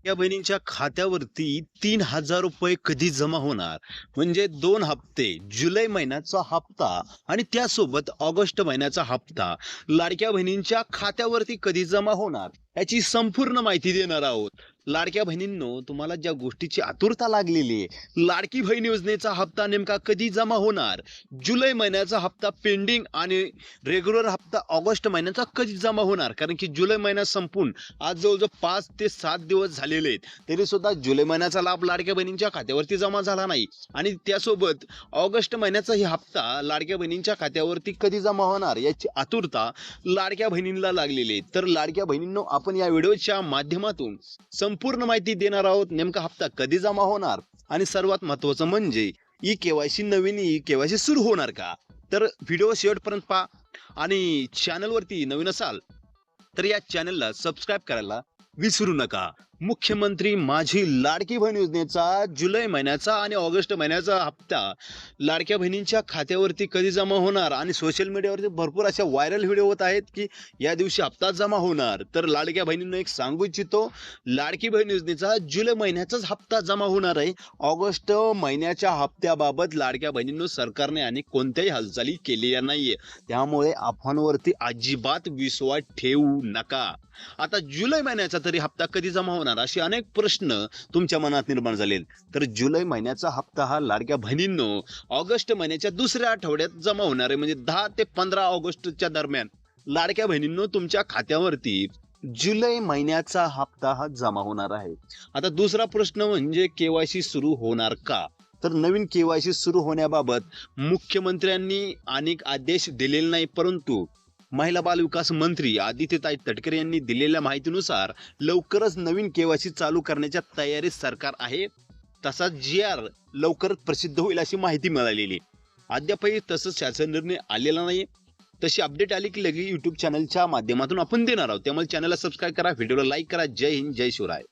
या बहिणींच्या खात्यावरती 3,000 रुपये कधी जमा होणार? म्हणजे 2 हप्ते, जुलै महिन्याचा हप्ता आणि त्यासोबत ऑगस्ट महिन्याचा हप्ता लाडक्या बहिणींच्या खात्यावरती कधी जमा होणार याची संपूर्ण माहिती देणार आहोत. लाडक्या बहिणींनो, तुम्हाला ज्या गोष्टीची आतुरता लागलेली आहे, लाडकी बहीण योजनेचा हप्ता नेमका कधी जमा होणार, जुलै महिन्याचा हप्ता पेंडिंग आणि रेग्युलर हप्ता ऑगस्ट महिन्याचा कधी जमा होणार, कारण की जुलै महिना संपून आज जवळजवळ 5 ते 7 दिवस झालेले आहेत, तरी सुद्धा जुलै महिन्याचा लाभ लाडक्या बहिणींच्या खात्यावरती जमा झाला नाही. आणि त्यासोबत ऑगस्ट महिन्याचाही हप्ता लाडक्या बहिणींच्या खात्यावरती कधी जमा होणार याची आतुरता लाडक्या बहिणींना लागलेली आहे. तर लाडक्या बहिणींनो, आपण या व्हिडिओच्या माध्यमातून संपूर्ण माहिती देणार आहोत. नेमका हप्ता कधी जमा होणार आणि सर्वात महत्त्वाचं म्हणजे ई केवायसी नवीन ई केवायसी सुरू होणार का? तर व्हिडिओ शेवटपर्यंत पहा आणि चॅनलवरती नवीन असाल तर या चॅनलला सबस्क्राईब करायला विसरू नका. मुख्यमंत्री माझी लाडकी बहीण योजनेचा जुलै महिन्याचा आणि ऑगस्ट महिन्याचा हप्ता लाडक्या बहिणींच्या खात्यावरती कधी जमा होणार आणि सोशल मीडियावरती भरपूर अशा व्हायरल व्हिडिओ होत आहेत की या दिवशी हप्ता जमा होणार. तर लाडक्या बहिणींना एक सांगू इच्छितो, लाडकी बहीण योजनेचा जुलै महिन्याचाच हप्ता जमा होणार आहे. ऑगस्ट महिन्याच्या हप्त्याबाबत लाडक्या बहिणींनो, सरकारने आणि कोणत्याही हालचाली केलेल्या नाहीये, त्यामुळे अफवांवरती अजिबात विश्वास ठेवू नका. आता जुलै महिन्याचा तरी हप्ता कधी जमा होणार असे अनेक प्रश्न तुमच्या मनात निर्माण झाले. तर जुलै महिन्याचा हप्ता हा लाडक्या बहिणींनो ऑगस्ट महिन्याच्या दुसऱ्या आठवड्यात जमा होणार आहे, म्हणजे 10 ते 15 ऑगस्टच्या दरम्यान लाडक्या बहिणींनो तुमच्या खात्यावरती जुलै महिन्याचा हप्ता हा जमा होणार आहे. आता दुसरा प्रश्न म्हणजे केवायसी सुरू होणार का? तर नवीन केवायसी सुरू होण्याबाबत मुख्यमंत्र्यांनी अनेक आदेश दिलेले नाही, परंतु महिला बाल विकास मंत्री आदित्यताई तटकरे यांनी दिलेल्या माहितीनुसार लवकरच नवीन केवायसी चालू करण्याच्या तयारीत सरकार आहे. तसा GR लवकरच प्रसिद्ध होईल अशी माहिती मिळालेली. अद्यापही तसंच शासन निर्णय आलेला नाही. तशी अपडेट आली की लगेच YouTube चॅनलच्या माध्यमातून आपण देणार आहोत. त्यामुळे चॅनलला सबस्क्राईब करा, व्हिडिओला लाईक करा. जय हिंद, जय शिवराय.